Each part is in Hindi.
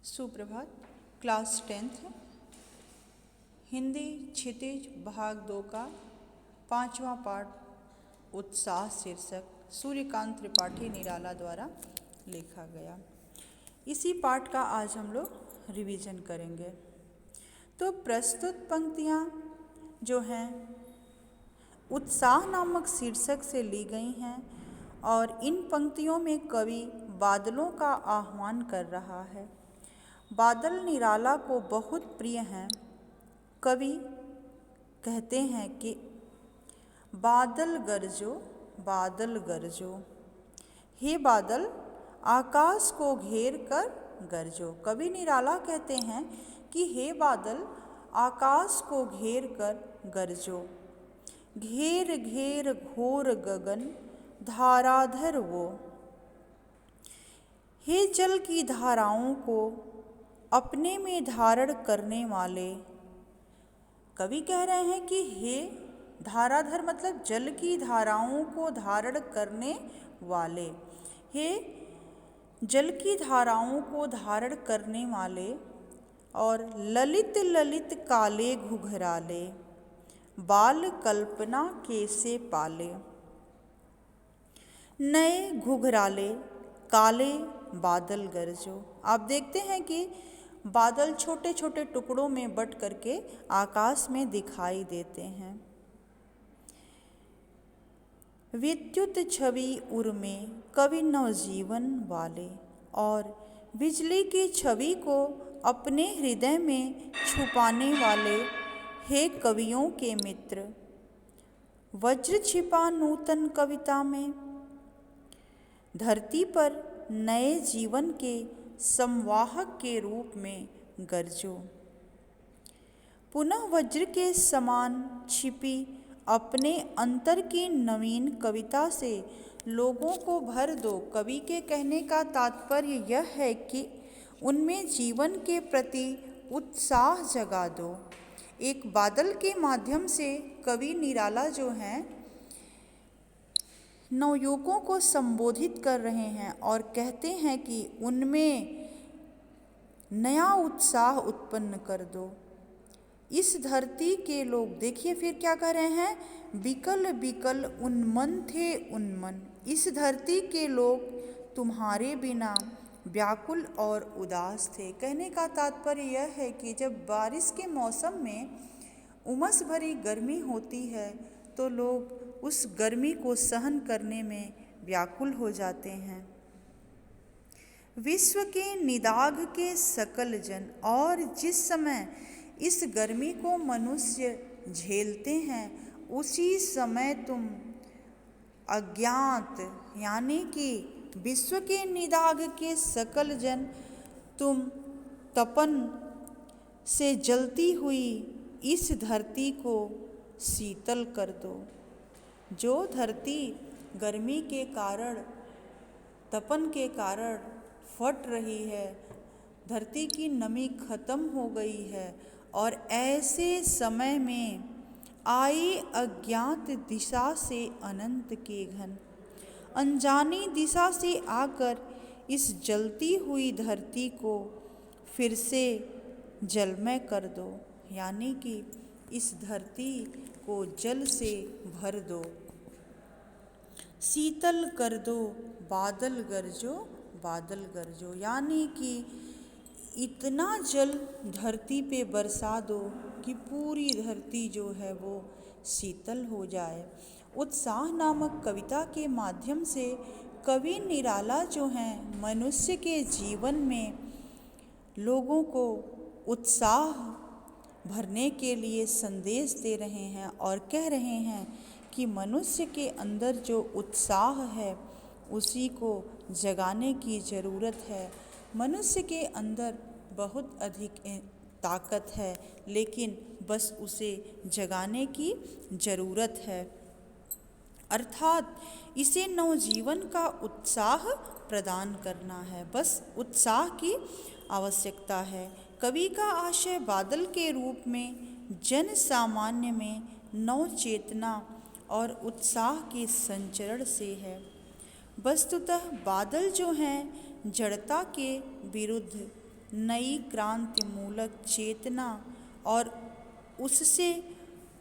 सुप्रभात। क्लास 10th हिंदी क्षितिज भाग 2 का 5वां पाठ उत्साह शीर्षक सूर्यकांत त्रिपाठी निराला द्वारा लिखा गया। इसी पाठ का आज हम लोग रिवीजन करेंगे। तो प्रस्तुत पंक्तियाँ जो हैं उत्साह नामक शीर्षक से ली गई हैं और इन पंक्तियों में कवि बादलों का आह्वान कर रहा है। बादल निराला को बहुत प्रिय हैं। कवि कहते हैं कि बादल गरजो, हे बादल आकाश को घेर कर गरजो। कवि निराला कहते हैं कि हे बादल आकाश को घेर कर गरजो। घेर घेर घोर गगन धाराधर वो, हे जल की धाराओं को अपने में धारण करने वाले। कवि कह रहे हैं कि हे धाराधर मतलब जल की धाराओं को धारण करने वाले, हे जल की धाराओं को धारण करने वाले और ललित ललित काले घुघराले, बाल कल्पना कैसे पाले। नए घुघराले काले बादल गरजो। आप देखते हैं कि बादल छोटे छोटे टुकड़ों में बट करके आकाश में दिखाई देते हैं। विद्युत छवि उर्मे कवि नवजीवन वाले, और बिजली की छवि को अपने हृदय में छुपाने वाले, हे कवियों के मित्र। वज्र छिपा नूतन कविता में, धरती पर नए जीवन के संवाहक के रूप में गरजो। पुनः वज्र के समान छिपी अपने अंतर की नवीन कविता से लोगों को भर दो। कवि के कहने का तात्पर्य यह है कि उनमें जीवन के प्रति उत्साह जगा दो। एक बादल के माध्यम से कवि निराला जो हैं नवयुवकों को संबोधित कर रहे हैं और कहते हैं कि उनमें नया उत्साह उत्पन्न कर दो। इस धरती के लोग, देखिए फिर क्या कर रहे हैं, बिकल बिकल उन्मन थे उन्मन। इस धरती के लोग तुम्हारे बिना व्याकुल और उदास थे। कहने का तात्पर्य यह है कि जब बारिश के मौसम में उमस भरी गर्मी होती है तो लोग उस गर्मी को सहन करने में व्याकुल हो जाते हैं। विश्व के निदाघ के सकल जन, और जिस समय इस गर्मी को मनुष्य झेलते हैं उसी समय तुम अज्ञात, यानी कि विश्व के निदाघ के सकल जन तुम तपन से जलती हुई इस धरती को शीतल कर दो। जो धरती गर्मी के कारण, तपन के कारण फट रही है, धरती की नमी खत्म हो गई है और ऐसे समय में आई अज्ञात दिशा से अनंत के घन, अनजानी दिशा से आकर इस जलती हुई धरती को फिर से जलमय कर दो, यानी कि इस धरती को जल से भर दो, शीतल कर दो। बादल गरजो, यानी कि इतना जल धरती पे बरसा दो कि पूरी धरती जो है वो शीतल हो जाए। उत्साह नामक कविता के माध्यम से कवि निराला जो हैं मनुष्य के जीवन में लोगों को उत्साह भरने के लिए संदेश दे रहे हैं और कह रहे हैं कि मनुष्य के अंदर जो उत्साह है उसी को जगाने की ज़रूरत है। मनुष्य के अंदर बहुत अधिक ताकत है, लेकिन बस उसे जगाने की ज़रूरत है, अर्थात इसे नवजीवन का उत्साह प्रदान करना है। बस उत्साह की आवश्यकता है। कवि का आशय बादल के रूप में जन सामान्य में नव चेतना और उत्साह के संचरण से है। वस्तुतः बादल जो हैं जड़ता के विरुद्ध नई क्रांति मूलक चेतना और उससे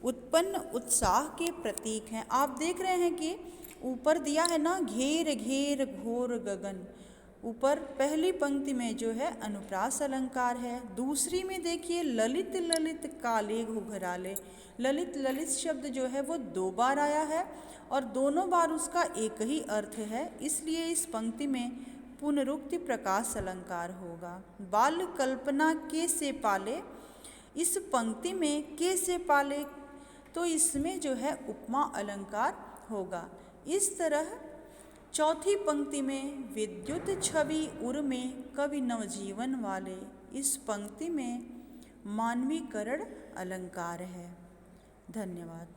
उत्पन्न उत्साह के प्रतीक हैं। आप देख रहे हैं कि ऊपर दिया है ना, घेर घेर घोर गगन। ऊपर पहली पंक्ति में जो है अनुप्रास अलंकार है, दूसरी में देखिए ललित ललित काले घुघराले। ललित ललित शब्द जो है वो 2 बार आया है और दोनों बार उसका एक ही अर्थ है, इसलिए इस पंक्ति में पुनरुक्ति प्रकाश अलंकार होगा। बाल कल्पना के से पाले, इस पंक्ति में के से पाले तो इसमें जो है उपमा अलंकार होगा। इस तरह चौथी पंक्ति में विद्युत छवि उर में कवि नवजीवन वाले, इस पंक्ति में मानवीकरण अलंकार है। धन्यवाद।